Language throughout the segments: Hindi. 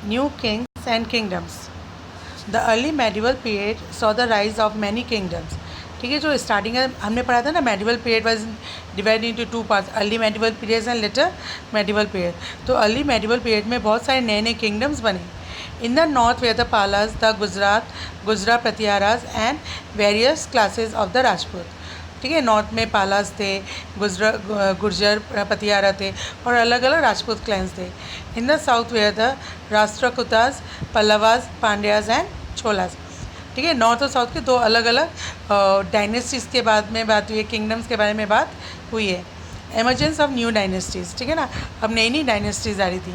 New kings and kingdoms. The early medieval period saw the rise of many kingdoms. ठीक है, जो स्टार्टिंग है हमने पढ़ा था ना, medieval period was divided into two parts, early medieval period and later medieval period. तो अर्ली मेडिवल पीरियड में बहुत सारे नए नए किंगडम्स बने। In the north where the Palas, the Gurjara Pratiharas and various classes of the Rajput. ठीक है, नॉर्थ में पालास थे, गुर्जर पतियारा थे और अलग अलग राजपूत क्लैंस थे। In the south where the Rashtrakutas, Pallavas, Pandyas and Cholas. ठीक है, नॉर्थ और साउथ के दो अलग अलग डायनेस्टीज़ के बाद में बात हुई है, किंगडम्स के बारे में बात हुई है। एमर्जेंस ऑफ न्यू डायनेस्टीज़, ठीक है ना, अब नई नई डायनेस्टीज़ आ रही थी।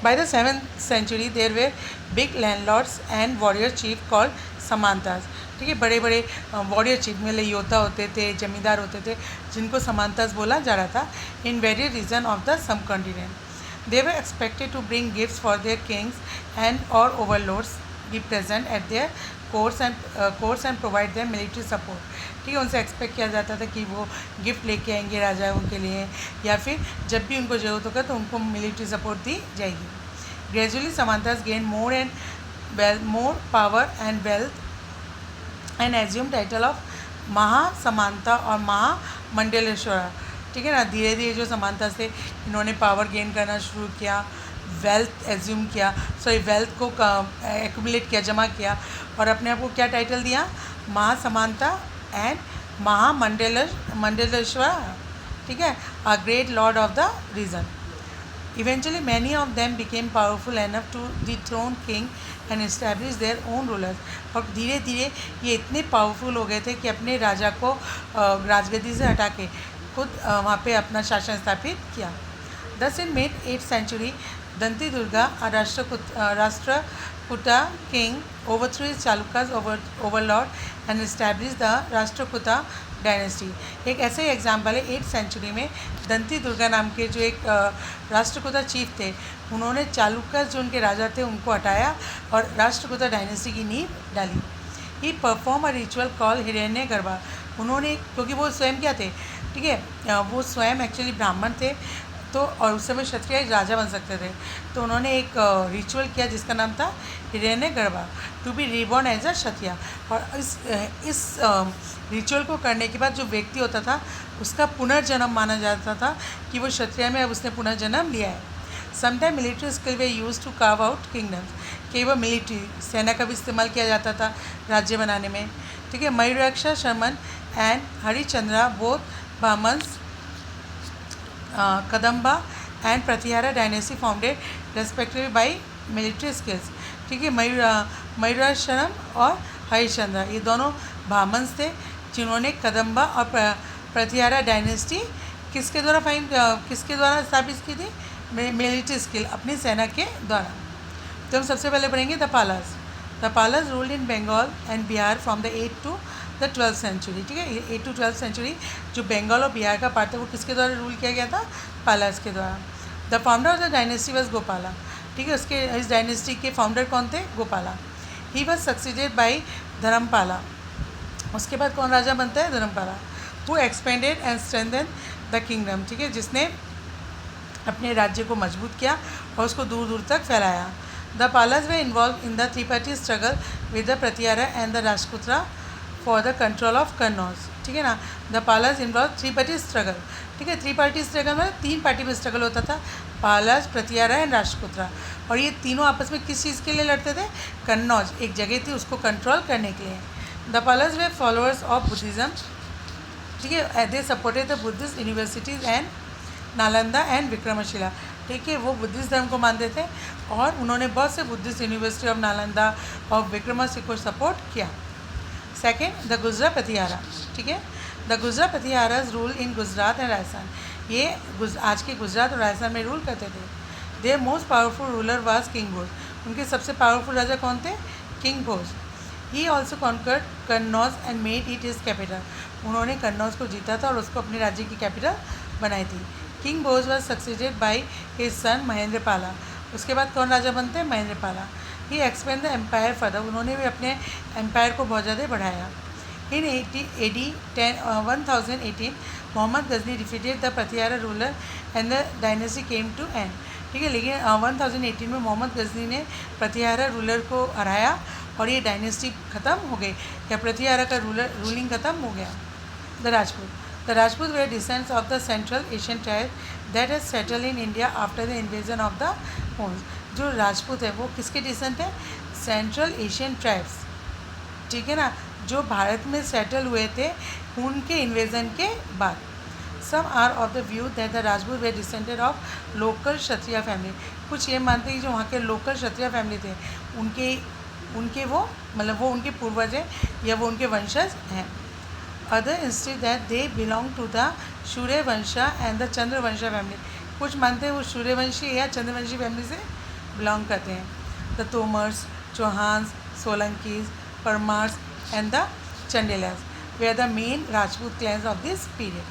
By the 7th century there were big landlords and warrior chief called Samantas. ठीक है, बड़े बड़े वॉरियर चीफ में योद्धा होते थे, जमींदार होते थे, जिनको समांताज बोला जा रहा था। In various region of the subcontinent they were expected to bring gifts for their kings and और overlords be present at their courts and provide their military support. ठीक है, उनसे एक्सपेक्ट किया जाता था कि वो गिफ्ट लेके आएंगे राजाओं के लिए, या फिर जब भी उनको ज़रूरत होगा तो उनको मिलिट्री सपोर्ट दी जाएगी। Gradually Samantas gain more power and wealth and assume title of Mahasamanta और महामंडलेश्वरा। ठीक है ना, धीरे धीरे जो समांता थे इन्होंने पावर गेन करना शुरू किया, वेल्थ एज्यूम किया, सॉरी वेल्थ को एक्यूमुलेट किया, जमा किया, और अपने आप को क्या टाइटल दिया, महासमांता एंड महामंडलेश्वरा। ठीक है, a great lord of the region. Eventually, many of them became powerful enough to dethrone king and establish their own rulers. और धीरे धीरे ये इतने पावरफुल हो गए थे कि अपने राजा को राजगद्दी से हटा के खुद वहाँ पे अपना शासन स्थापित किया। Thus in mid 8th century, Danti Durga, a Rashtrakuta king, overthrew his Chalukyas overlord and established the Rashtrakuta dynasty. एक ऐसे ही एग्जाम्पल है 8th सेंचुरी में दंती दुर्गा नाम के जो एक राष्ट्रकूता चीफ थे, उन्होंने चालुक्य जो उनके राजा थे उनको हटाया और राष्ट्रकूता डायनेस्टी की नींव डाली। ही परफॉर्म अ रिचुअल कॉल हिरण्य गर्भा। उन्होंने, क्योंकि वो स्वयं क्या थे, ठीक है, वो स्वयं एक्चुअली ब्राह्मण थे, तो और उस समय क्षत्रिय राजा बन सकते थे, तो उन्होंने एक रिचुअल किया जिसका नाम था Hiranya Garbha, to be reborn as a Kshatriya. और इस रिचुअल को करने के बाद जो व्यक्ति होता था उसका पुनर्जन्म माना जाता था कि वो क्षत्रिय में अब उसने पुनर्जन्म लिया है। Sometime military skill were use to carve out kingdoms. कई बार मिलिट्री सेना का भी इस्तेमाल किया जाता था राज्य बनाने में। ठीक है, Mayuraksha Sharman and Harichandra both Brahmins Kadamba and Pratihara dynasty founded respectively by military skills. ठीक है, मयूराशरम और हरिचंद्रा ये दोनों ब्राह्मण्स थे जिन्होंने कदम्बा और प्रतिहारा डायनेस्टी किसके द्वारा स्थापित की थी, मिलिट्री स्किल, अपनी सेना के द्वारा। तो हम सबसे पहले पढ़ेंगे the Palas. The Palas ruled in Bengal and Bihar from the 8th to the 12th century। ठीक है, 8th to 12th century जो बंगाल और बिहार का पार्ट था वो किसके द्वारा रूल किया गया था, पालास के द्वारा। The founder of the dynasty was Gopala. ठीक है, उसके इस डायनेस्टी के फाउंडर कौन थे, Gopala. He was succeeded by Dharmapala. उसके बाद कौन राजा बनता है, Dharmapala, who expanded and strengthen the kingdom. ठीक है, जिसने अपने राज्य को मजबूत किया और उसको दूर दूर तक फैलाया। The Palas were involved in the 3-party struggle with the Pratihara and the Rajputra for the control of Kannauj. ठीक है ना, the Palas involve 3-party struggle. ठीक है, 3-party स्ट्रगल में 3 पार्टी में स्ट्रगल होता था, पालास, प्रतिहारा एंड राजपुत्रा, और ये तीनों आपस में किस चीज़ के लिए लड़ते थे, कन्नौज एक जगह थी उसको कंट्रोल करने के लिए। The Palas were followers of Buddhism. ठीक है, they supported the Buddhist universities and Nalanda and Vikramashila. ठीक है, वो बुद्धिस्ट धर्म को मानते थे और उन्होंने बहुत से बुद्धिस्ट यूनिवर्सिटी ऑफ नालंदा और विक्रमशिला को सपोर्ट किया। सेकेंड, द गुजरा प्रतिहारा। ठीक है, the Gurjara Pratiharas rule in Gujarat and Rajasthan. ये आज के गुजरात और राजस्थान में रूल करते थे। Their most powerful ruler was king Bhoj. उनके सबसे पावरफुल राजा कौन थे, king Bhoj. He also conquered Kannauj and made it is capital. उन्होंने कन्नौज को जीता था और उसको अपने राज्य की कैपिटल बनाई थी। King Bhoj was succeeded by his son Mahendrapala. उसके बाद कौन राजा बनते हैं, Mahendrapala. He expand the empire further. उन्होंने भी अपने एम्पायर को बहुत ज़्यादा बढ़ाया। In AD 1018 Mohammad Ghazni defeated the Pratihara ruler and the dynasty came to end. ठीक है। लेकिन 1018 में मोहम्मद गजनी ने प्रतिहारा रूलर को हराया और ये डायनेस्टी ख़त्म हो गई, या प्रतिहारा का रूलिंग ख़त्म हो गया। The Rajput were descents of the central Asian tribe that has settle in India after the invasion of the Huns. जो राजपूत है वो किसके डिसेंट है? सेंट्रल एशियन ट्राइब्स, ठीक है ना, जो भारत में सेटल हुए थे उनके इन्वेजन के बाद। Some are of the view that the Rajput were descended of local Kshatriya family. कुछ ये मानते हैं कि जो वहाँ के लोकल क्षत्रिय फैमिली थे उनके वो मतलब वो उनके पूर्वज हैं या वो उनके वंशज हैं। Other instead that they belong to the Suryavansh and the Chandravansh family. कुछ मानते हैं वो सूर्यवंशी या चंद्रवंशी फैमिली से बिलोंग करते हैं। The Tomars, Chauhans, Solankis, Paramars and the Chandelas they are the main Rajput clans of this period.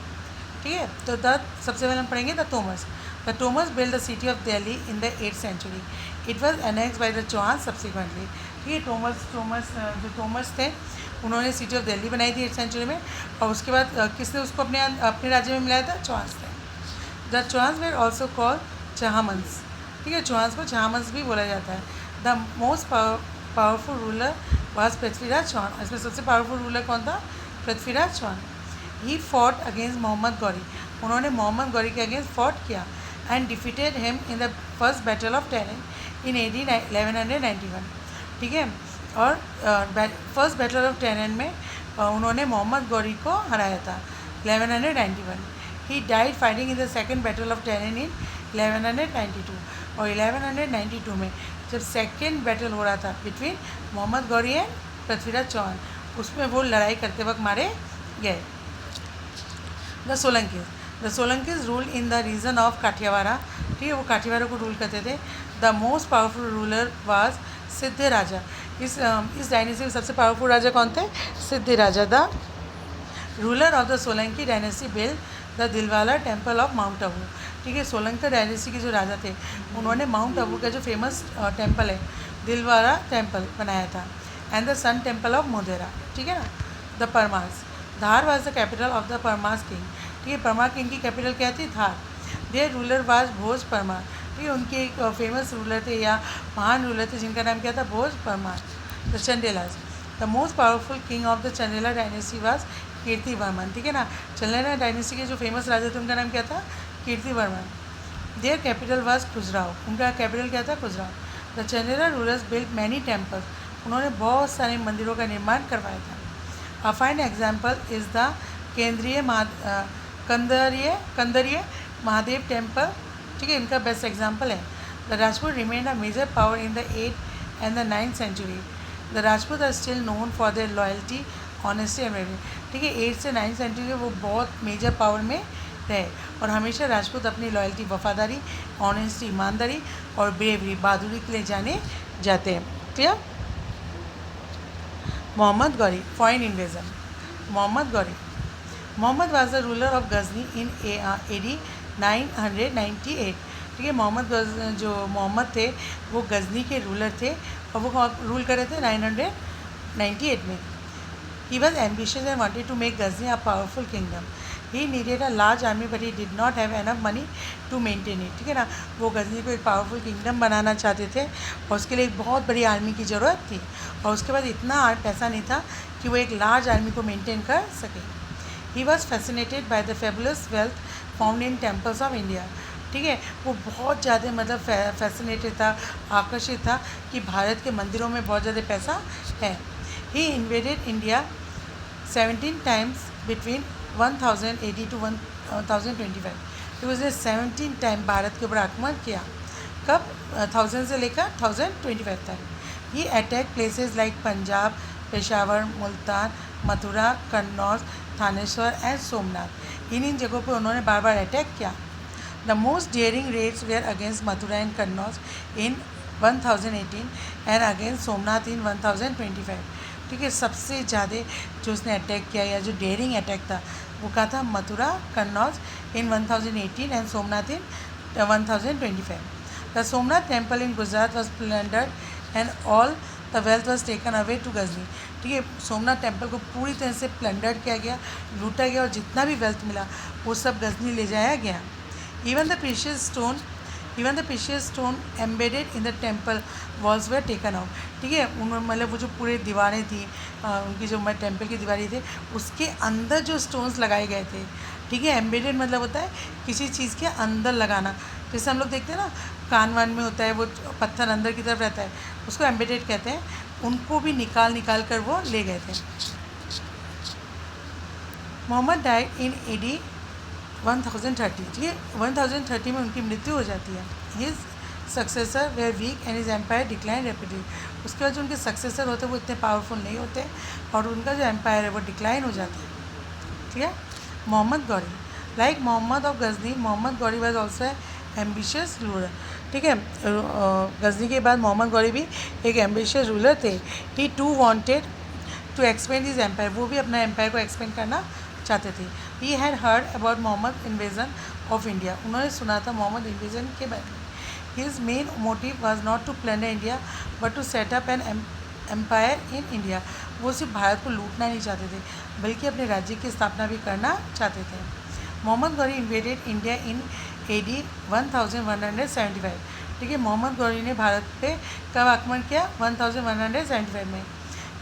ठीक है, तो सबसे पहले हम पढ़ेंगे the Tomars. The Tomars build the city of Delhi in the 8th century. It was annex by the Chauhan subsequently. ठीक है, जो टोमर्स थे उन्होंने सिटी ऑफ दिल्ली बनाई थी 8th century में, और उसके बाद किसने उसको अपने राज्य में मिलाया था? चौहान्स थे। The Chauhans were also called Chahamans. ठीक है, चौहान्स को चहामन्स भी बोला जाता है। The most powerful ruler was Prithviraj Chauhan. इसमें सबसे पावरफुल रूलर कौन था? Prithviraj Chauhan. He fought against Mohammad Ghori. उन्होंने मोहम्मद गौरी के अगेंस्ट फॉट किया and defeated him in the first battle of Tarain in AD 1191। ठीक है, और फर्स्ट बैटल ऑफ टेरन में उन्होंने मोहम्मद गौरी को हराया था 1191। He died fighting in the second battle of Tarain in 1192। और 1192 में जब सेकेंड बैटल हो रहा था बिटवीन मोहम्मद गौरी एंड पृथ्वीराज चौहान, उसमें वो लड़ाई करते वक्त मारे गए। The Solankis rule in the region of Kathiawar. ठीक है, वो काठियावाड़ा को रूल करते थे। The most powerful ruler was Siddha Raja. इस डायनेस्टी में सबसे पावरफुल राजा कौन थे? Siddha Raja. The ruler of the Solanki dynasty build the Dilwara temple of mount Abu. ठीक है, सोलंकी डायनेस्टी के जो राजा थे उन्होंने माउंट आबू का जो फेमस टेम्पल है दिलवाला टेम्पल बनाया था, and the sun temple of Modhera. ठीक है ना। The Paramars. Dhar was the capital of the Paramars king. ठीक है, परमार किंग की कैपिटल क्या थी? Dhar. Their ruler was Bhoj Paramar. ठीक है, उनके एक फेमस रूलर थे या महान रूलर थे जिनका नाम क्या था? Bhoj Paramar. The Chandelas. The most powerful king of the Chandela dynasty was Kirtivarman. ठीक है ना, चंदेला डायनेस्टी के जो फेमस राजा थे उनका नाम क्या था? Kirtivarman. There capital was Khajuraho. उनका कैपिटल क्या था? Khajuraho. The Chandela rulers build many temples. उन्होंने बहुत सारे मंदिरों का निर्माण करवाया था। A fine example is the Kandariya Mahadeva temple. ठीक है, इनका बेस्ट एग्जाम्पल है। The Rajput remain a major power in the 8th and the 9th century. The Rajput are still known for their loyalty, honesty and bravery. ठीक है, 8th से 9th century वो बहुत मेजर पावर में रहे और हमेशा राजपूत अपनी लॉयल्टी, वफादारी, ऑनेस्टी, ईमानदारी और ब्रेवरी, बहादुरी के लिए जाने जाते हैं। Clear? Mohammed Ghori, foreign invasion. Mohammed was the ruler of Ghazni in AD 998। ठीक है, जो मोहम्मद थे वो गजनी के रूलर थे और वो रूल कर रहे थे 998 में। He was ambitious and wanted to make Ghazni a powerful kingdom. He needed a large army but he did not have enough money to maintain it. ठीक है ना, वो गजनी को एक पावरफुल किंगडम बनाना चाहते थे और उसके लिए एक बहुत बड़ी आर्मी की ज़रूरत थी, और उसके बाद इतना पैसा नहीं था कि वो एक लार्ज आर्मी को मेंटेन कर सके। He was fascinated by the fabulous wealth found in temples of India. ठीक है, वो बहुत ज़्यादा मतलब फैसिनेटेड था, आकर्षित था कि भारत के मंदिरों में बहुत ज़्यादा पैसा है। He invaded India 17 times between 1080 to 1025। तो उसने 17 टाइम भारत के ऊपर आक्रमण किया। कब? 1000 से लेकर 1025 तक। He attack places like Punjab, Peshawar, Multan, Mathura, Kannauj, Thaneshwar and Somnath. इन जगहों पर उन्होंने बार बार अटैक किया। The most daring raids were against Mathura and Kannauj in 1018 and against Somnath in 1025। ठीक है, सबसे ज़्यादा जो उसने अटैक किया या जो डेयरिंग अटैक था वो कहा था Mathura, Kannauj in 1018 and Somnath in 1025। The Somnath temple in Gujarat was plundered and all the wealth was taken away to Ghazni. ठीक है, सोमनाथ टेम्पल को पूरी तरह से प्लंडर्ड किया गया, लूटा गया और जितना भी वेल्थ मिला वो सब गजनी ले जाया गया। Even the precious stone even the precious stone embedded in the temple walls where taken out. ठीक है, उन्होंने मतलब वो जो पूरे दीवारें थी उनकी जो टेम्पल की दीवारें थी उसके अंदर जो स्टोन्स लगाए गए थे। ठीक है, एम्बेडेड मतलब होता है किसी चीज़ के अंदर लगाना, जैसे हम लोग देखते हैं ना कान वान में होता है वो पत्थर अंदर की तरफ रहता है, उसको एम्बेडेड कहते हैं। उनको भी निकाल कर वो ले गए थे। Mohammed died in AD 1030। ठीक है, 1030 में उनकी मृत्यु हो जाती है। His successor were weak and his empire decline rapidly. उसके बाद जो उनके सक्सेसर होते हैं वो इतने पावरफुल नहीं होते और उनका जो एम्पायर है वो डिक्लाइन हो जाता है। ठीक है, Mohammed Ghori, like Mohammed of Ghazni, Mohammed Ghori was also ambitious ruler. ठीक है, गजनी के बाद मोहम्मद गौरी भी एक एम्बिशियस रूलर थे। He too wanted to expand his empire, वो भी अपना एम्पायर को एक्सपेंड करना चाहते थे। He had heard about Mohammad invasion of India, उन्होंने सुना था मोहम्मद इन्वेजन के बारे में। His main motive was not to plunder India but to set up an empire in India. वो सिर्फ भारत को लूटना नहीं चाहते थे बल्कि अपने राज्य की स्थापना भी करना चाहते थे। Mohammed Ghori invaded India in AD 1175। ठीक है, मोहम्मद गौरी ने भारत पे कब आक्रमण किया? 1175 में।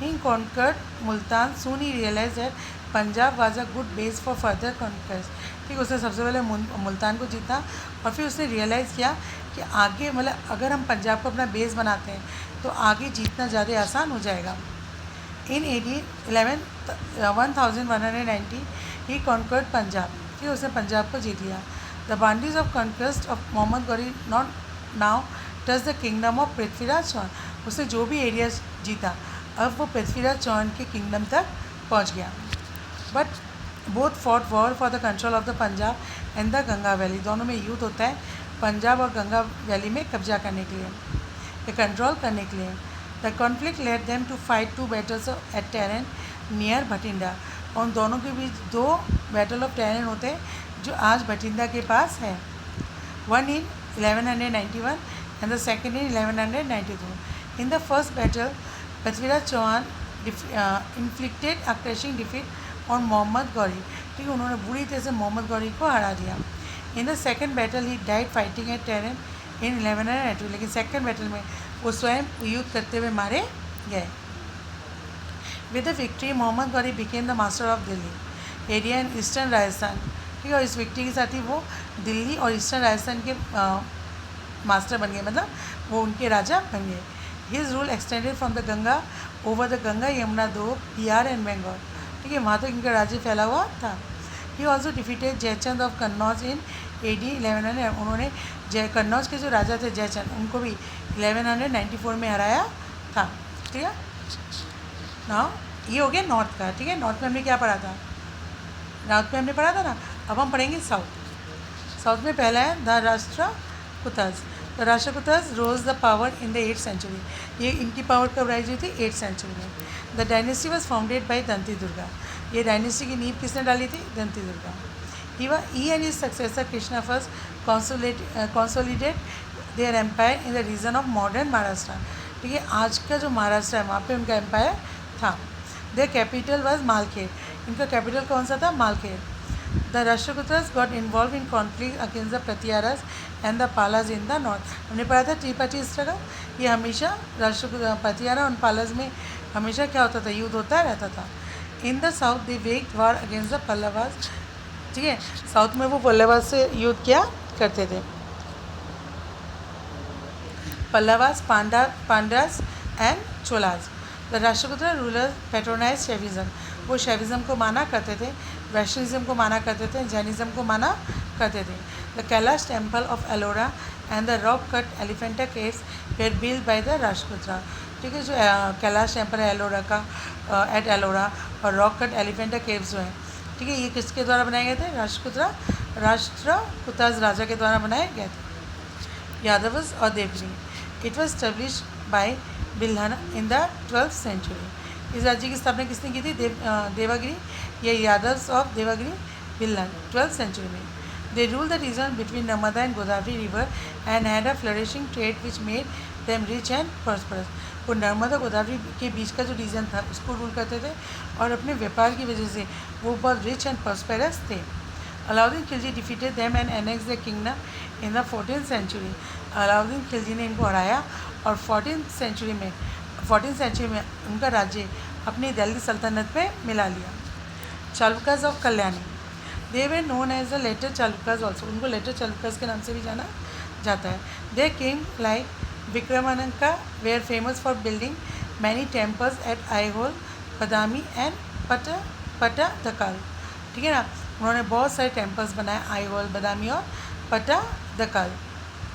He conquered Multan, soon he realise that Punjab was a good base for further conquest. ठीक है, उसने सबसे पहले मुल्तान को जीता और फिर उसने रियलाइज़ किया कि आगे मतलब अगर हम पंजाब को अपना बेस बनाते हैं तो आगे जीतना ज़्यादा आसान हो जाएगा। In AD 1190 he conquered Punjab. ठीक है, उसने पंजाब को जीत लिया। The boundaries of conquest of Mohammed Ghori not now touch the kingdom of Prithviraj Chauhan. उसने जो भी एरिया जीता अब वो पृथ्वीराज चौहान के किंगडम तक पहुंच गया। But both fought war for the control of the Punjab and the Ganga valley. दोनों में युद्ध होता है पंजाब और गंगा वैली में कब्जा करने के लिए या कंट्रोल करने के लिए। The conflict led them to fight 2 battles at Tarain near Bathinda. उन दोनों के बीच 2 बैटल ऑफ टेरन होते हैं जो आज भटिंडा के पास है। One in 1191 and the second in 1192। In the first battle Prithviraj Chauhan inflicted a crushing defeat on Mohammed Ghori. ठीक है, उन्होंने बुरी तरह से मोहम्मद गौरी को हरा दिया। In the second battle he died fighting at Tarain in 1192। लेकिन सेकेंड बैटल में वो स्वयं युद्ध करते हुए मारे गए। With the victory Mohammed Ghori became the master of Delhi area in eastern Rajasthan. ठीक है, और इस विक्ट्री के साथ ही वो दिल्ली और ईस्टर्न राजस्थान के मास्टर बन गए, मतलब वो उनके राजा बन गए। His rule extended from the Ganga over the Ganga Yamuna दो बिहार एंड बंगाल। ठीक है, वहाँ तक इनका राज्य फैला हुआ था। He also defeated Jaichand of Kannauj in AD 1100। उन्होंने कन्नौज के जो राजा थे जयचंद, उनको भी 1194 में हराया था। ठीक है ना, ये हो गया नॉर्थ का। ठीक है, नॉर्थ में हमने क्या पढ़ा था? नॉर्थ में हमने पढ़ा था ना। अब हम पढ़ेंगे साउथ। साउथ में पहला है the Rashtrakutas. The Rashtrakutas rose the power in the 8th century. ये इनकी पावर कब राइज हुई थी? 8th सेंचुरी में। The dynasty was founded by Danti Durga. ये डायनेस्टी की नींव किसने डाली थी? Danti Durga. He and his successor Krishna first consolidate their empire in the region of modern Maharashtra. ठीक है, आज का जो महाराष्ट्र है वहाँ पे उनका एम्पायर था। Their capital was Malkhed. इनका कैपिटल कौन सा था? Malkhed. The Rashtrakutas got involve in conflict against the Pratiharas and the Palas in the north. हमने पढ़ा था ट्रिपाठी स्ट्रगल। ये हमेशा प्रतियारा और पालाज में हमेशा क्या होता था? युद्ध होता रहता था। In the south they waged war against the Pallavas. ठीक है, साउथ में वो पल्लवास से युद्ध क्या करते थे? Pallavas, Pandyas and Cholas. The Rashtrakuta ruler patronise Shaivism. वो शैविज्म को माना करते थे, वैष्णविज्म को माना करते थे, जैनिज्म को माना करते थे। The Kailash temple of Ellora and the rock cut Elephanta caves were build by the Rashtrakutas. ठीक है, जो कैलाश टेम्पल है एलोरा का एट एलोरा और रॉक कट एलिफेंटा केव्स जो हैं, ठीक है, ये किसके द्वारा बनाए गए थे? राष्ट्रकूटाज राजा के द्वारा बनाए गए थे। यादवस और Devagiri. It was established by Bilhan in the 12th century. इस राज्य की स्थापना किसने की थी? देवागिरी या Yadavs of Devagiri Bilhan 12th century में। They rule the region between Narmada and Godavari river and had a flourishing trade which made them rich and prosperous. वो नर्मदा गोदावरी के बीच का जो रीजन था उसको रूल करते थे और अपने व्यापार की वजह से वो बहुत रिच एंड प्रॉस्पेरस थे। Alauddin Khilji defeated them and annex the kingdom in the 14th century. Alauddin Khilji ने इनको हराया और 14th सेंचुरी में उनका राज्य अपनी दिल्ली सल्तनत में मिला लिया। Chalukyas of Kalyani, they were known as the later Chalukyas also, उनको लेटर चालुक्यस के नाम से भी जाना जाता है। They king like Vikramanka were famous for building many temples at Aihole, Badami and Pattadakal. ठीक है ना, उन्होंने बहुत सारे टेम्पल्स बनाए आईहोल, बदामी और पट्टादकल।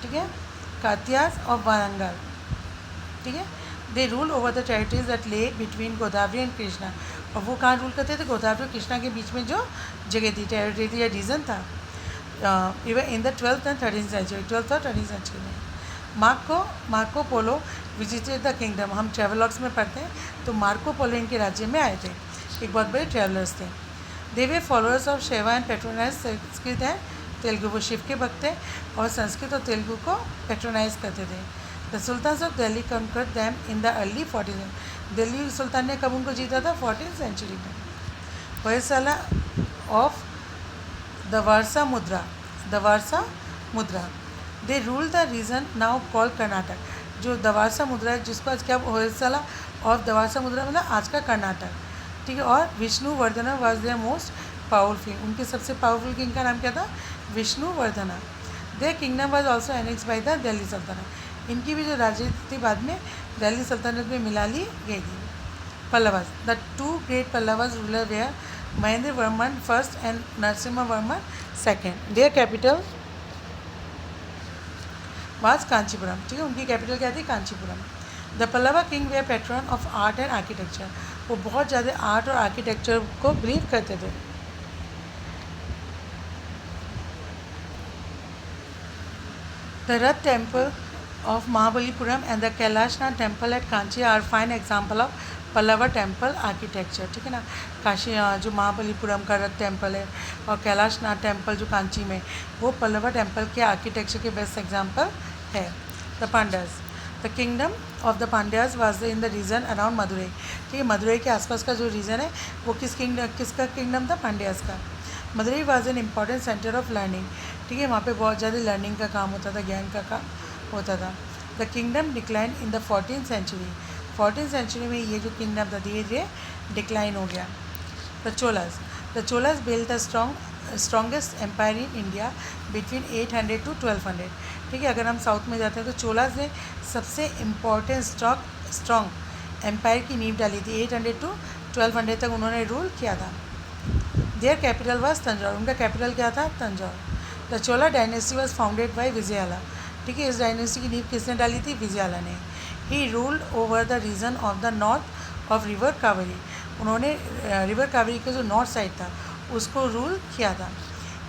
ठीक है, कातियास ऑफ वारंगल। ठीक है, they rule over the territories that lay between Godavari and Krishna, और वो कहाँ रूल करते थे? गोदावरी और कृष्णा के बीच में जो जगह थी, टेरिटरी थी या रीजन था। Even in the 12th and 13th century, 12th और 13th सेंचुरी में Marco Polo visited the kingdom. हम ट्रेवलॉग्स में पढ़ते हैं, तो मार्को पोलो इनके राज्य में आए थे, एक बहुत बड़े ट्रेवलर्स थे। They were followers of Shiva and patronise Sanskrit and Telugu, वो शिव के भक्त थे और संस्कृत और तेलुगु को पेट्रोनाइज करते थे। The sultans of Delhi conquered them in the early 14th, Delhi सुल्तान ने कब उनको जीता था? 14th सेंचुरी में। Hoysala of Dwarasamudra, they rule the region now called Karnataka. जो दवारसा मुद्रा है, जिसको आज क्या होयसला ऑफ दवारसा मुद्रा मतलब आज का कर्नाटक। ठीक है, और Vishnuvardhana was their most powerful, उनके सबसे पावरफुल किंग का नाम क्या था? Vishnuvardhana. Their kingdom was also annex by the Delhi sultanate, इनकी भी जो राज्य थी बाद में दिल्ली सल्तनत में मिला ली गई थी। Pallavas, the two great Pallavas ruler were Mahendra Varman first and Narasimha Varman second. Their capital was Kanchipuram. ठीक है, उनकी कैपिटल क्या थी? Kanchipuram. The Pallava king were patron of art and architecture, वो बहुत ज़्यादा आर्ट और आर्किटेक्चर को बिलीव करते थे। The Rath temple of Mahabalipuram and the Kailashnath temple at Kanchi are fine example of Pallava temple architecture. ठीक है ना, काशी जो महाबलीपुरम का रथ टेम्पल है और कैलाशनाथ टेम्पल जो कांची में, वो पल्लवा टेम्पल के आर्किटेक्चर के बेस्ट एग्जाम्पल है। The Pandyas, the kingdom of the Pandyas was in the region around Madurai. ठीक है, मदुरई के आसपास का जो रीजन है वो किसका किंगडम था? पांड्यास का। Madurai was an important centre of learning. ठीक है, वहाँ पे बहुत ज़्यादा लर्निंग का काम होता था, ज्ञान का काम होता था। The kingdom decline in the 14th century, 14th century में ये जो किंगडम था धीरे धीरे डिक्लाइन हो गया। The Cholas build the strongest empire in India between 800 to 1200। ठीक है, अगर हम साउथ में जाते हैं तो चोलास ने सबसे इम्पॉर्टेंट स्ट्रॉन्ग एम्पायर की नींव डाली थी। 800 to 1200 तक उन्होंने रूल किया था। देयर कैपिटल वाज तंजौर, उनका कैपिटल क्या था? Tanjore. The Chola dynasty was founded by Vijayalaya. ठीक है, इस डायनेस्टी की नींव किसने डाली थी? विजयाला ने। He ruled over the region of the north of river Kaveri, उन्होंने रिवर कावेरी का जो नॉर्थ साइड था उसको रूल किया था।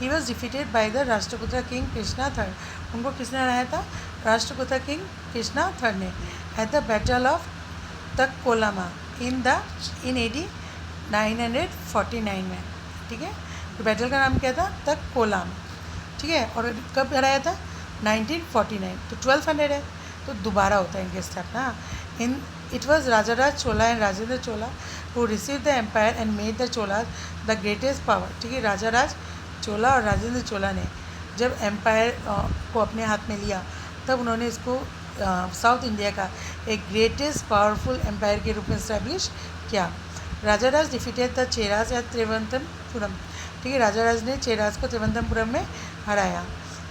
He was defeated by the Rashtraputra king Krishna third, उनको किसने हराया था? राष्ट्रपुत्र किंग कृष्णा थर्ड ने, at the battle of Takkolam in AD 949 में। ठीक है, तो बैटल का नाम क्या था? तक्कोलाम। ठीक है, और कब हराया था? 1949। तो 1200 है तो दोबारा होता है इनके स्थापना। It was Rajaraja Chola and Rajendra Chola who receive the empire and made the Chola the greatest power. ठीक है, राजाराज चोला और राजेंद्र चोला ने जब एम्पायर को अपने हाथ में लिया तब उन्होंने इसको साउथ इंडिया का एक ग्रेटेस्ट पावरफुल एम्पायर के रूप में इस्टेब्लिश किया। Rajaraja defeated the Cheras at Thiruvananthapuram. ठीक है, राजाराज ने चेराज को त्रिवंतपुरम में हराया।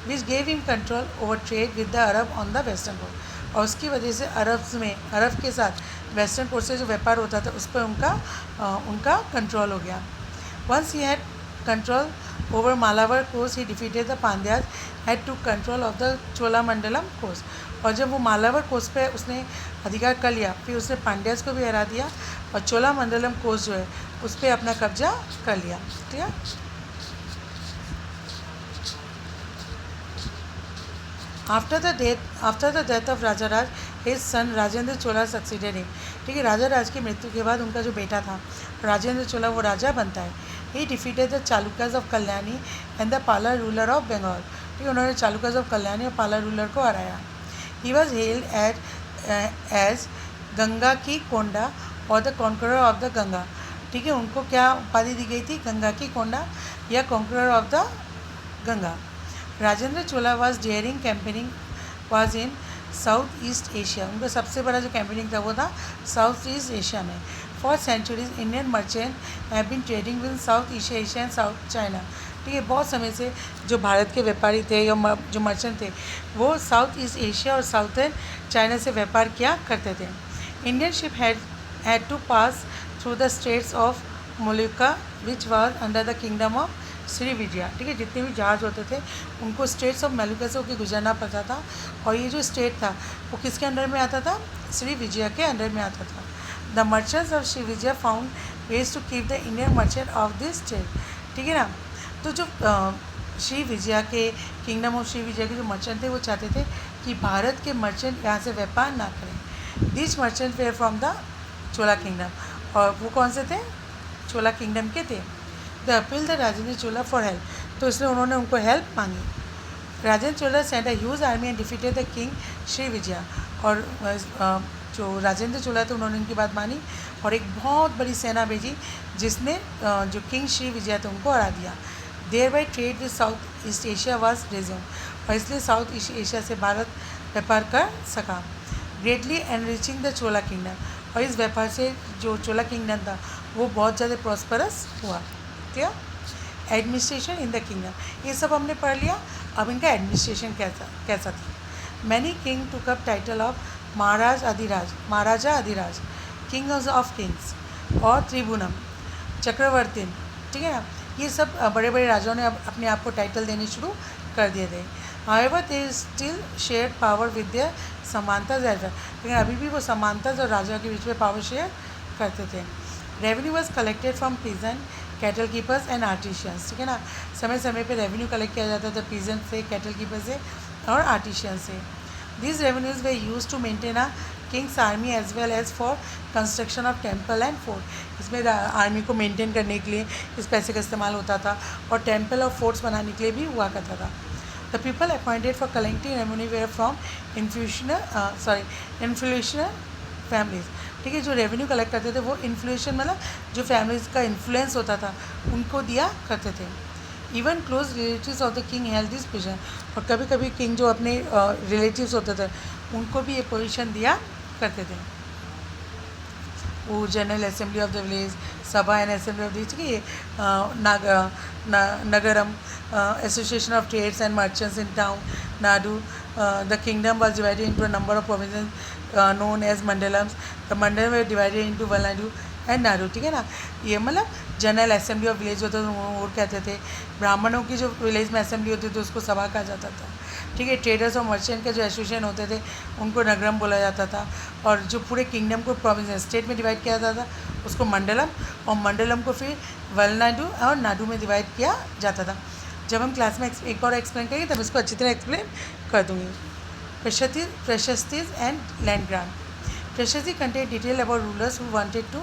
Which gave him control over trade with the Arab on the western coast, और उसकी वजह से अरब के साथ वेस्टर्न कोस्ट से जो व्यापार होता था उस पर उनका कंट्रोल हो गया। Once he had control over Malabar coast he defeated the Pandyas had to control of the Cholamandalam coast, और जब वो मालावर कोस्ट पे उसने अधिकार कर लिया फिर उसने पांड्याज को भी हरा दिया और चोलामंडलम कोस्ट जो है उस पर अपना कब्जा कर लिया। ठीक है, after the death of Rajaraja his son Rajendra Chola succeeded him. ठीक है, राजाराज की मृत्यु के बाद उनका जो बेटा था राजेंद्र चोला वो राजा बनता है। He defeated the Chalukyas of Kalyani and the Pala ruler of Bengal. ठीक है, उन्होंने चालुक्यस ऑफ कल्याणी और पाला रूलर को हराया। He was held as Gangaikonda और the conqueror of the Ganga. ठीक है, उनको क्या उपाधि दी गई थी? गंगा की कोंडा या conqueror of the Ganga. Rajendra Chola was daring campaigning was in south east Asia. उनका सबसे बड़ा जो कैंपेनिंग था वो था साउथ ईस्ट एशिया में। For centuries Indian merchant have been trading with south east Asia and south China. ठीक है, बहुत समय से जो भारत के व्यापारी थे या जो मर्चेंट थे वो साउथ ईस्ट एशिया और साउथर्न चाइना से व्यापार किया करते थे। Indian ship had to pass through the straits of Molucca which was under the kingdom of Shri Vijaya. ठीक है, जितने भी जहाज़ होते थे उनको स्टेट्स ऑफ मेलुका से होकर गुजरना पड़ता था, और ये जो स्टेट था वो किसके अंडर में आता था? श्री विजया के अंडर में आता था। The merchants of Shri Vijaya found ways to keep the Indian merchant off this state. ठीक है ना, तो जो श्री विजया के किंगडम ऑफ श्री विजया के जो मर्चेंट थे वो चाहते थे कि भारत के मर्चेंट यहाँ से व्यापार ना करें। This merchant were from the Chola kingdom, और वो कौन से थे? चोला किंगडम के थे। The appeal the Rajendra Chola for help, तो इसलिए उन्होंने उनको हेल्प मांगी। Rajendra Chola sent a huge army and defeated the king Shri Vijaya, और जो राजेंद्र चोला थे उन्होंने उनकी बात मानी और एक बहुत बड़ी सेना भेजी जिसने जो किंग श्री विजया थे उनको हरा दिया। Thereby trade with south east Asia was resume, और इसलिए साउथ ईस्ट एशिया से भारत व्यापार कर सका। Greatly enriching the Chola kingdom, और इस व्यापार से जो चोला किंगडम था वो बहुत ज़्यादा प्रॉस्परस हुआ। क्या एडमिनिस्ट्रेशन इन द किंगडम, ये सब हमने पढ़ लिया। अब इनका एडमिनिस्ट्रेशन कैसा था। Many king took up title of Maharaja Adhiraj, king of Kings, और त्रिभुवनम, चक्रवर्ती। ठीक है ना, ये सब बड़े बड़े राजाओं ने अब अपने आप को टाइटल देने शुरू कर दिए थे। However they still share power with their samantas as well, लेकिन अभी भी वो समानताज और राजाओं के बीच में पावर शेयर करते थे। Revenue was collected from peasant, cattle keepers and artisans. ठीक है ना, समय समय पे रेवेन्यू कलेक्ट किया जाता था पीजेंट से, कैटल कीपर से और आर्टिशियन से। These revenues were used to maintain a king's army as well as for construction of temple and fort। इसमें आर्मी को मेंटेन करने के लिए इस पैसे का इस्तेमाल होता था, और टेम्पल और फोर्ट्स बनाने के लिए भी हुआ करता था। The people appointed for collecting revenue were from influential families. ठीक है, जो रेवेन्यू कलेक्ट करते थे वो इन्फ्लुएंशियल मतलब जो फैमिलीज का इन्फ्लुएंस होता था उनको दिया करते थे। Even close relatives of the king held this position, और कभी कभी किंग जो अपने रिलेटिव्स होते थे उनको भी ये पोजीशन दिया करते थे। वो general assembly of the village, sabha and assembly of the, ठीक है, nagaram, association of trades and merchants in town, nadu. The kingdom was divided into a number of provinces known as mandalams। the mandalam were divided into Valnadu and Nadu। ठीक है ना, ये मतलब जनरल असेंबली ऑफ विलेज होता था वो कहते थे। ब्राह्मणों की जो विलेज में असेंबली होती थी उसको सभा कहा जाता था। ठीक है, ट्रेडर्स और मर्चेंट के जो एसोसिएशन होते थे उनको नगरम बोला जाता था, और जो पूरे किंगडम को प्रोविंस स्टेट में डिवाइड किया जाता था उसको मंडलम, और मंडलम को फिर वलनाडु और नाडु में डिवाइड किया जाता था। जब हम क्लास में एक बार एक्सप्लेन करेंगे तब इसको अच्छी तरह एक्सप्लेन कर दूँगी। Prashastis and land grant। Prashasti contained detail about rulers who wanted to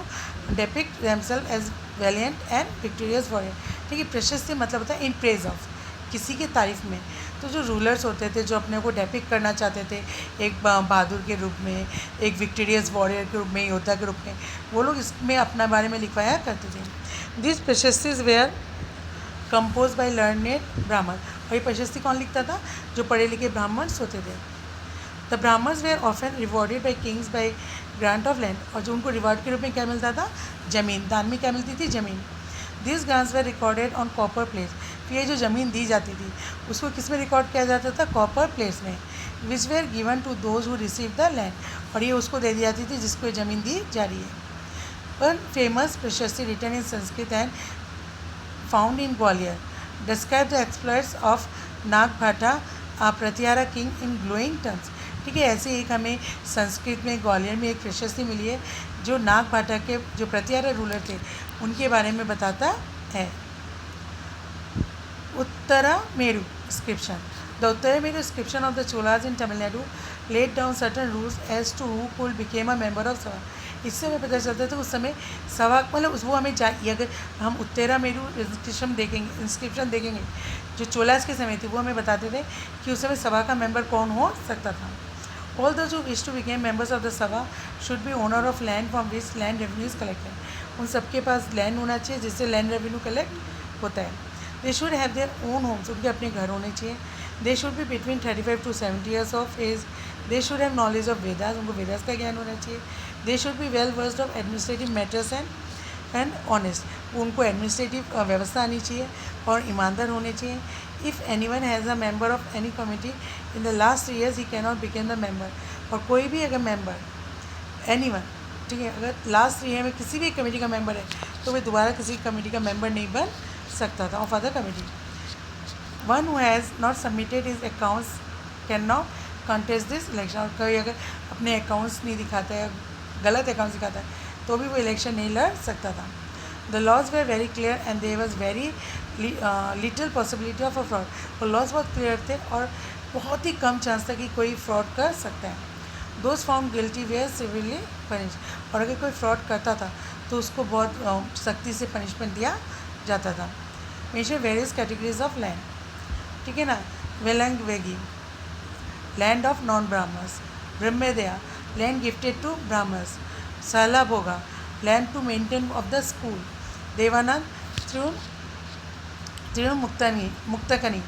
depict themselves as valiant and victorious warrior। ठीक है, प्रशस्ति मतलब होता है इन प्रेज ऑफ, किसी की तारीफ में। तो जो रूलर्स होते थे जो अपने को डेपिक्ट करना चाहते थे एक बहादुर के रूप में, एक विक्टोरियस वॉरियर के रूप में, योद्धा के रूप में, वो लोग इसमें अपना बारे में लिखवाया करते थे। This prashastis were compose by learned Brahmin, और ये प्रशस्ति कौन लिखता था? जो पढ़े लिखे ब्राह्मण्स होते थे। The Brahmans were often rewarded by kings by grant of land, और जो उनको रिवॉर्ड के रूप में क्या मिलता था? ज़मीन। दान में क्या मिलती थी? ज़मीन। This grants were recorded on copper plates, फिर ये जो ज़मीन दी जाती थी उसको किस में रिकॉर्ड किया जाता था? कॉपर प्लेट्स में। Which were given to those who receive the land, और ये उसको दे दी जाती थी जिसको ये ज़मीन दी जा रही है। One famous prashasti written in Sanskrit and found in Gwalior describe the exploits of Nagabhata a Pratihara king in glowing terms. ठीक है, ऐसे एक हमें संस्कृत में ग्वालियर में एक प्रशस्ति मिली है जो नागभाटा के जो प्रतिहारा रूलर थे उनके बारे में बताता है। Uttara Meru स्क्रिप्शन। The Uttara Meru inscription of the Cholas in Tamil Nadu laid down certain rules as to who could become a member of sabha. इससे हमें पता चलता था उस समय सभा मतलब वो हमें अगर हम उत्तरा मेरू इंस्क्रिप्शन देखेंगे जो चोलाज के समय थे वो हमें बताते थे कि उस समय सभा का मेंबर कौन हो सकता था। All those who wish to become members of the sabha should be owner of land from which land revenues collected. उन सबके पास लैंड होना चाहिए जिससे लैंड रेवेन्यू कलेक्ट होता है। They should have their own homes, उनके अपने घर होने चाहिए। They should be between 35 to 70 years of age. They should have knowledge of Vedas, उनको वेदास का ज्ञान होना चाहिए. They should be well versed of administrative matters and honest, उनको एडमिनिस्ट्रेटिव व्यवस्था आनी चाहिए और ईमानदार होने चाहिए. If anyone has a member of any committee in the last 3 years he can not became the member. और कोई भी अगर मेम्बर एनी वन, ठीक है, अगर लास्ट 3 year में किसी भी कमेटी का मेम्बर है तो वे दोबारा किसी कमेटी का मेम्बर नहीं बन सकता था of other committee. One who has not submitted his accounts can not contest this election. और कोई अगर अपने अकाउंट्स नहीं दिखाता है, गलत अकाउंट्स दिखाता है, तो भी वो इलेक्शन नहीं लड़ सकता था. The laws were very clear and there was very little possibility of a fraud. वो लॉज बहुत क्लियर थे और बहुत ही कम चांस था कि कोई फ्रॉड कर सकता है. Those found guilty were severely punish. और अगर कोई फ्रॉड करता था तो उसको बहुत सख्ती से पनिशमेंट दिया जाता था. Mention various categories of land, ठीक है ना. वेलंग वेगी, लैंड ऑफ नॉन ब्राह्मण्स. ब्रह्मदया, लैंड गिफ्टेड टू ब्राह्मण्स. सहला भोगा, land to maintain of the school. देवानंद मुक्तकनी,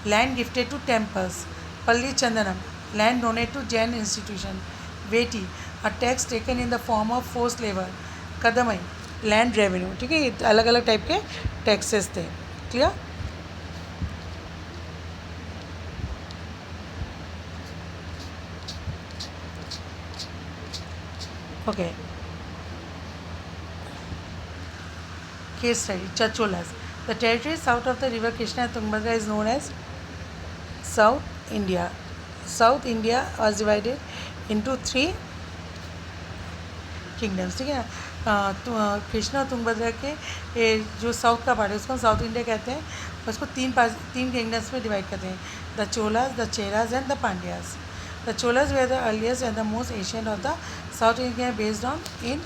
लैंड गिफ्टेड टू टेम्पल्स. पल्ली चंदनम, land donate to Jain institution. वेटी, a tax taken in the form of force labour. कदमई, लैंड रेवेन्यू. ठीक है, ये अलग अलग टाइप के टैक्सेस थे. Clear. Okay. Case study, Chacholas. The territory south of the river Krishna and Tungabhadra is known as South India. South India was divided into 3 kingdoms. ठीक है ना. कृष्णा और तुंगभद्रा के जो साउथ का पार्ट है उसको हम साउथ इंडिया कहते हैं. उसको तीन किंगडम्स में डिवाइड करते हैं. The Cholas, the Cheras and the Pandyas. The Cholas were the earliest and the most ancient of the south India based on in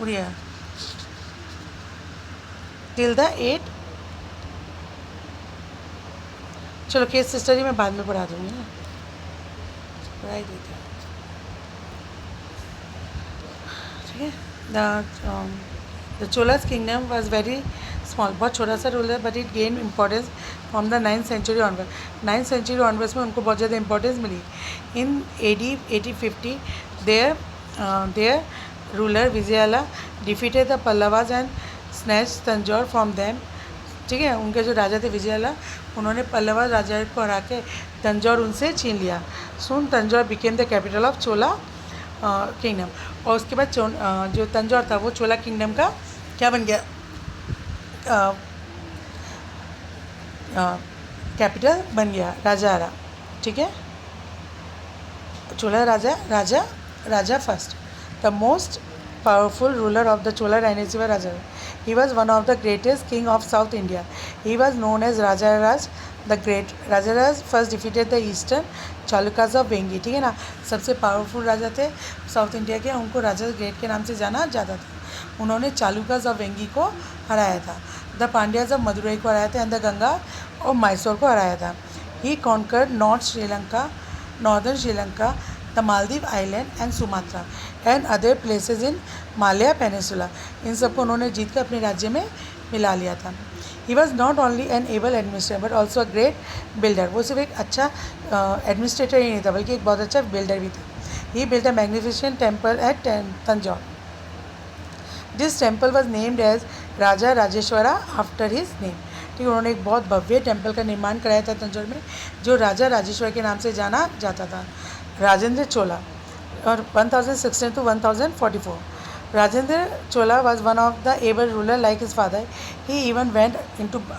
Uraiyur till the 8. चलो केस स्टडी मैं बाद में पढ़ा दूँगी ना, पढ़ाई देती हूँ. ठीक है. The Cholas kingdom was very small, बहुत छोटा सा रूल है, but it gain importance from the 9th century onward. 9th century onwards में उनको बहुत ज़्यादा इंपॉर्टेंस मिली. In AD 8050 their ruler Vijayala defeated the Pallavas and snatch Tanjore from them. ठीक है, उनके जो राजा थे विजयाला, उन्होंने पल्लवा राजा को हरा के तंजौर उनसे छीन लिया. Soon Tanjore became the capital of Chola kingdom. और उसके बाद जो तंजौर था वो चोला किंगडम का क्या बन गया, कैपिटल बन गया. राजा. ठीक है, Chola Raja first. The most powerful ruler of the Chola dynasty was Raja. He was one of the greatest king of South India. He was known as Rajaraj the Great. Rajaraj first defeated the eastern Chalukyas of Vengi. ठीक है ना. सबसे पावरफुल राजा थे साउथ इंडिया के, उनको राजा ग्रेट के नाम से जाना जाता था. उन्होंने चालुक्यास ऑफ वेंगी को हराया था. द पांड्यास ऑफ मदुरई को हराया था एंड द गंगा और मैसूर को हराया था. He conquered northern Sri Lanka, the Maldive island and Sumatra and other places in Malaya peninsula. इन सबको उन्होंने जीत कर अपने राज्य में मिला लिया था. He was not only an able administrator but also a great builder. वो सिर्फ एक अच्छा एडमिनिस्ट्रेटर ही नहीं था बल्कि एक बहुत अच्छा बिल्डर भी था. He built a magnificent temple at Tanjore. This temple was named as Raja Rajeshwara after his name. ठीक है, उन्होंने एक बहुत भव्य टेम्पल का निर्माण कराया था तंजौर में, जो राजा राजेश्वर के नाम से जाना जाता था. राजेंद्र चोला और 1016 to 1044. Rajendra Chola was one of the able ruler like his father. He even went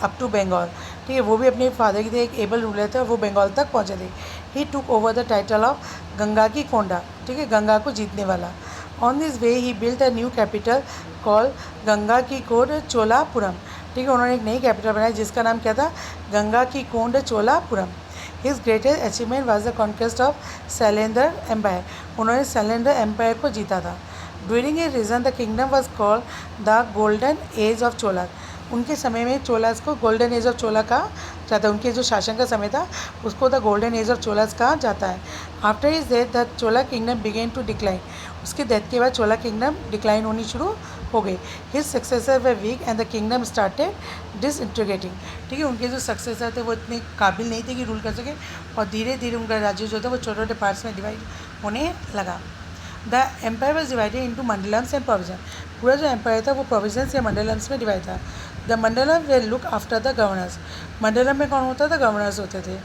up to Bengal. ठीक है, वो भी अपने फादर की थे, एक एबल रूलर थे और वो बंगाल तक पहुँचे थे. He took over the title of Ganga की कोंडा. ठीक है, गंगा को जीतने वाला. On this way he built a new capital called Ganga की कोंड चोलापुरम. ठीक है, उन्होंने एक नई कैपिटल बनाई जिसका नाम क्या था, गंगा की कोंड Cholapuram. His greatest achievement was the conquest of Sailendra Empire. उन्होंने सैलेंडर एम्पायर को जीता था. During his reign the kingdom was called the Golden Age of Cholas. उनके समय में चोलास को गोल्डन एज ऑफ चोला कहा जाता है. उनके जो शासन का समय था उसको the golden age of Cholas कहा जाता है. After his death the Chola kingdom began to decline. उसके डेथ के बाद चोला किंगडम डिक्लाइन होनी शुरू हो गई। His successor were weak and the kingdom started disintegrating. ठीक है, उनके जो सक्सेसर थे वो इतने काबिल नहीं थे कि रूल कर सके, और धीरे धीरे उनका राज्य जो था वो छोटे छोटे पार्ट्स में डिवाइड होने लगा। The empire was divided into mandalams and provision. पूरा जो एम्पायर था वो प्रोविजन्स या मंडलम्स में डिवाइड था। The mandalam were look after the governors. Mandalam में कौन होता था? गवर्नर्स होते थे।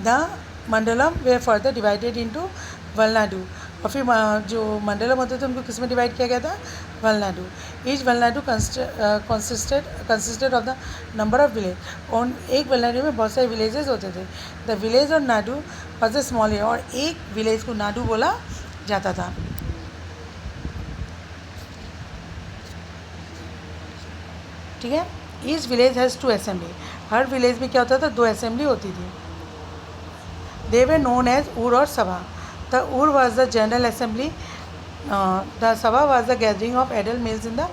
The mandalam were further divided into valanadu. और फिर जो मंडलम होते थे उनको किस में डिवाइड किया गया था? Valanadu. Each Valanadu consisted of the number of village. और एक वलनाडु में बहुत सारे विलेजेस होते थे। द विलेज और Nadu was a small area, और एक विलेज को नाडु बोला जाता था। ठीक है, each village has 2 assembly. Her village में क्या होता था? 2 असेंबली होती थी। दे वे नोन एज ऊर और sabha. The ur was the general assembly, the sabha was the gathering of adult males in the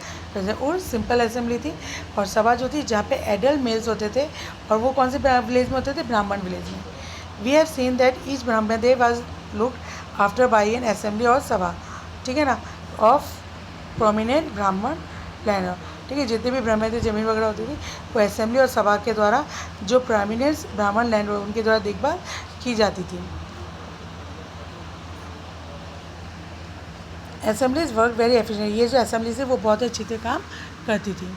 ur simple assembly थी, और सभा जो थी जहाँ पे एडल्ट मेल्स होते थे, और वो कौन से विलेज में होते थे? ब्राह्मण विलेज में। We have seen that each Brahmin they was looked after by an assembly और सभा। ठीक है ना, ऑफ प्रोमिनेंट ब्राह्मण लैंड। ठीक है, जितने भी ब्राह्मण थे, जमीन वगैरह होती थी, वो असेंबली और सभा के द्वारा जो प्रोमिनेंट ब्राह्मण लैंड उनके द्वारा देखभाल की जाती थी। Assemblies work very efficient. ये जो असेंबलीज है वो बहुत अच्छे से काम करती थी।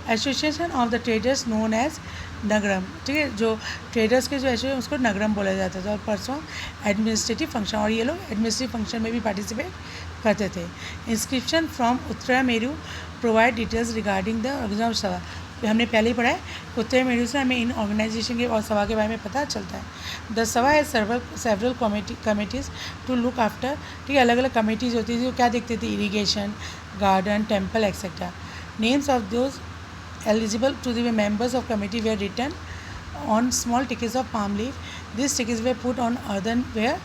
Association of the traders known as nagaram. ठीक है, जो ट्रेडर्स के जो एसोसिएशन उसको नगरम बोला जाता था। और परसों एडमिनिस्ट्रेटिव फंक्शन, और ये लोग एडमिनिस्ट्रेटिव फंक्शन में भी पार्टिसिपेट करते थे। Inscription from Uttaramerur provide details regarding the organisation of sabha. हमने पहले ही पढ़ा है, उत्तरामेरु से हमें इन ऑर्गेनाइजेशन के और सभा के बारे में पता चलता है। The sabha has several committees to look after. ठीक है, अलग अलग कमिटीज़ होती थी, वो क्या देखते थे? Irrigation, garden, temple etcetera. Names of those eligible to be members of committee were written on small tickets of palm leaf. These tickets were put on earthenware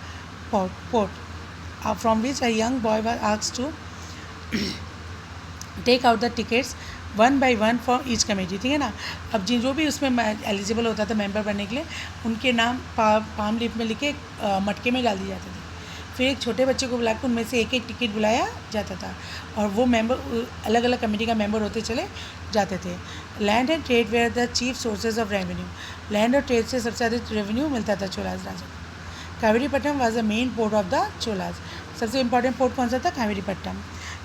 pot, from which a young boy was asked to take out the tickets one by one for each committee. ठीक है ना, अब जिन जो भी उसमें एलिजिबल होता था मेंबर बनने के लिए, उनके नाम पाम लीफ में लिखे मटके में डाल दिए जाते थे। फिर एक छोटे बच्चे को बुलाकर उनमें से एक एक टिकट बुलाया जाता था, और वो मेंबर अलग अलग कमेटी का मेंबर होते चले जाते थे। Land and trade were the chief sources of revenue. Land और ट्रेड से सबसे ज़्यादा रेवेन्यू मिलता था चोलाज राजा को। Kaveripattinam was the main port of the Cholas. सबसे इंपॉर्टेंट पोर्ट कौन सा था? Kaveripattinam.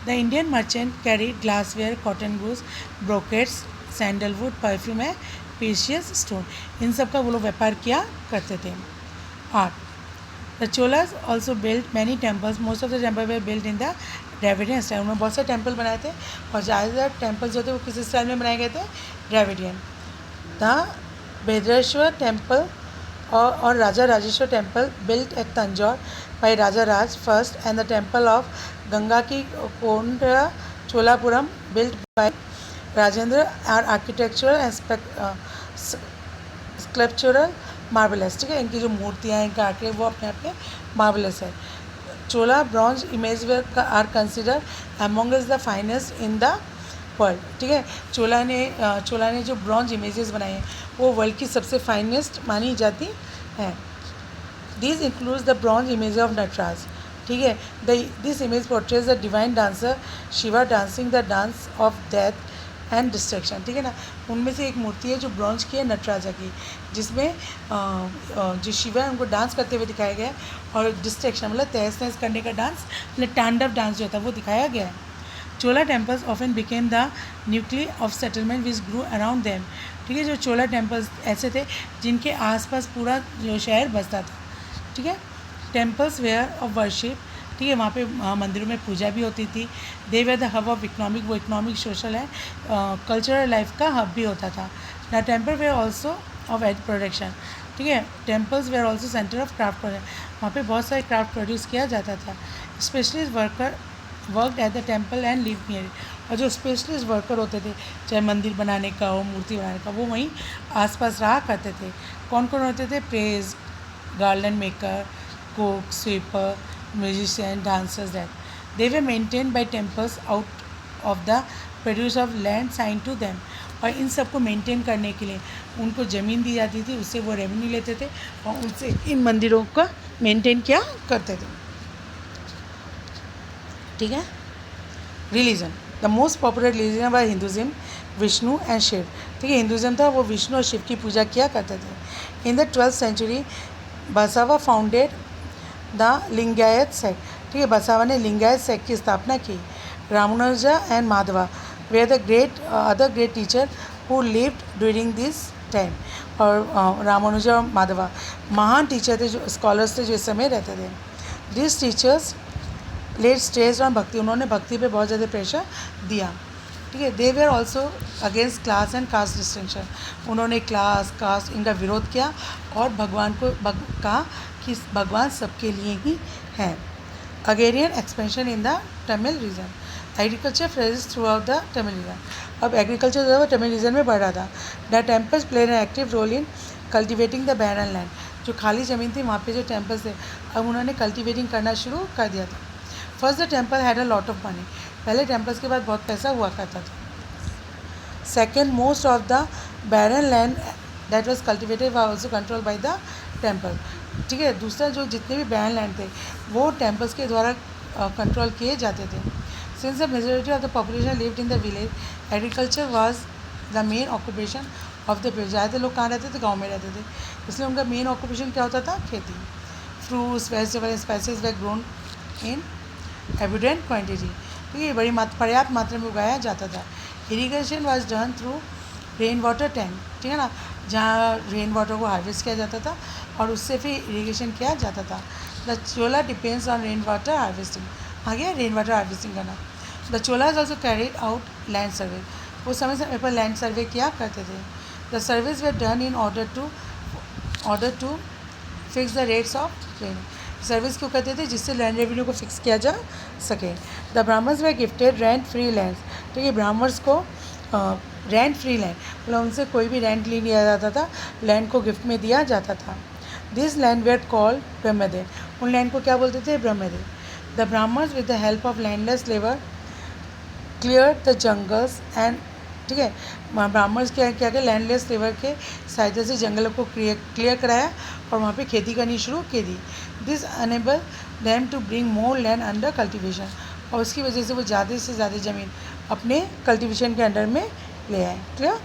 The Indian merchant carry glassware, cotton goods, brocades, sandalwood, perfume है, प्रीशियस स्टोन, इन सब का वो लोग व्यापार किया करते थे। Art. The Cholas also build many temples. Most of the temple way build in the Dravidian style. उन्होंने बहुत सारे टेम्पल बनाए थे, और ज़्यादातर टेम्पल्स जो थे वो किस स्टाइल में बनाए गए थे? द्रविडियन। द बेद्रेश्वर टेम्पल और Raja Rajeshwar temple built at Tanjore by Raja Raj first, and the temple of Gangaikonda Cholapuram built by Rajendra are architectural and sculptural marvellous. ठीक है, इनकी जो मूर्तियाँ हैं, इनका आर्ट है, वो अपने आप में मार्वलस है। Chola bronze image work are consider among the finest in the world. ठीक है, चोला ने जो ब्रॉन्ज इमेजेस बनाए हैं वो वर्ल्ड की सबसे फाइनेस्ट मानी जाती हैं। This includes the bronze image of Nataraj. ठीक है, this image portrays the divine dancer Shiva dancing the dance of death and destruction. ठीक है ना, उनमें से एक मूर्ति है जो ब्रॉन्ज की है नटराजा की, जिसमें जो शिवा है उनको डांस करते हुए दिखाया गया है, और डिस्ट्रक्शन मतलब तहस नहस करने का डांस, मतलब तांडव डांस जो होता है वो दिखाया गया है। Chola temples often became the nuclear of settlement which grew around them. ठीक है, जो चोला टेम्पल्स ऐसे थे जिनके आसपास पूरा जो शहर बसता था। ठीक है, टेम्पल्स वेयर ऑफ वर्शिप। ठीक है, वहाँ पे मंदिरों में पूजा भी होती थी। They were the hub of economic, वो इकोनॉमिक सोशल है कल्चरल लाइफ का हब भी होता था। The temple were also of aid production. ठीक है, temples were also centre of craft product. वहाँ पे बहुत सारे क्राफ्ट प्रोड्यूस किया जाता था। Specialist worker work at the temple and live near. और जो स्पेशलिस्ट वर्कर होते थे, चाहे मंदिर बनाने का हो, मूर्ति बनाने का, वो वहीं आसपास रहा करते थे। कौन कौन होते थे? Press, garden maker, cook, sweeper, musician, dancers. That they way maintain by temples out of the produce of land sign to them. और इन सबको मेंटेन करने के लिए उनको ज़मीन दी जाती थी, उससे वो रेवेन्यू लेते थे और उनसे इन मंदिरों का मेंटेन किया करते थे। ठीक है, religion. The most popular religion was Hinduism, Vishnu and Shiv. ठीक है, हिंदुज़म था, वो विष्णु और शिव की पूजा किया करते थे। In the 12th century Basava founded the Lingayat sect. ठीक है, बसवा ने लिंगायत सेक्ट की स्थापना की। Ramanuja and Madhva were the great other great teacher who lived during this time. और रामानुजा और माधवा महान टीचर थे, जो स्कॉलर्स थे, जो इस समय रहते थे। This teachers laid stress on bhakti, उन्होंने भक्ति पे बहुत ज़्यादा प्रेशर दिया। ठीक है, they were also against class and caste distinction, उन्होंने क्लास कास्ट इनका विरोध किया और भगवान को कहा कि भगवान सबके लिए ही हैं। Agrarian expansion in the Tamil region, agriculture flourish throughout the Tamil region. अब एग्रीकल्चर जो है वो तमिल रीजन में बढ़ रहा था। The temples played an active role in cultivating the barren land, जो खाली ज़मीन थी वहाँ पे जो टेम्पल्स थे अब उन्होंने कल्टिवेटिंग करना शुरू कर दिया था। First the temple had a lot of money, पहले टेम्पल्स के बाद बहुत पैसा हुआ करता था। Second, most of the barren land that was cultivated was also control by the temple. ठीक है, दूसरा जो जितने भी बैरन लैंड थे वो टेम्पल्स के द्वारा कंट्रोल किए जाते थे। Since the majority of the population lived in the village, agriculture was the main occupation of the people. ज़्यादातर लोग कहाँ रहते थे? गाँव में रहते थे, इसलिए उनका मेन ऑक्यूपेशन क्या होता था? खेती। Fruits vegetable spices way grown in evident quantity, ठीक है, बड़ी पर्याप्त मात्रा में उगाया जाता था। Irrigation was done through rain water tank, ठीक है ना, जहाँ रेन वाटर को हार्वेस्ट किया जाता था और उससे फिर इरीगेशन किया जाता था। The Chola depends on rain water harvesting, आगे रेन वाटर हार्वेस्टिंग करना। The Cholas also carried out land survey, वो समय समय पर लैंड सर्वे किया करते थे। The surveys were done in order to fix the rates of rent, surveys क्यों करते थे? जिससे लैंड रेवेन्यू को फिक्स किया जा सके। The Brahmans were gifted rent free land, ठीक है, ब्राह्मण्स को रेंट फ्री लैंड मतलब उनसे कोई भी रेंट नहीं लिया जाता था, लैंड को गिफ्ट में दिया जाता था। This land were called Brahmadeva, उन लैंड को क्या बोलते थे? Brahmadeva. The Brahmans with the help of landless labour clear the jungles and, ठीक है, ब्राह्मण्स क्या क्या क्या लैंडलेस लेबर के सहायता से जंगलों को क्लियर कराया और वहाँ पे खेती करनी शुरू की दी। This enable them to bring more land under cultivation, और उसकी वजह से वो ज़्यादा से ज़्यादा ज़मीन अपने कल्टिवेशन के अंडर में ले आए। क्लियर?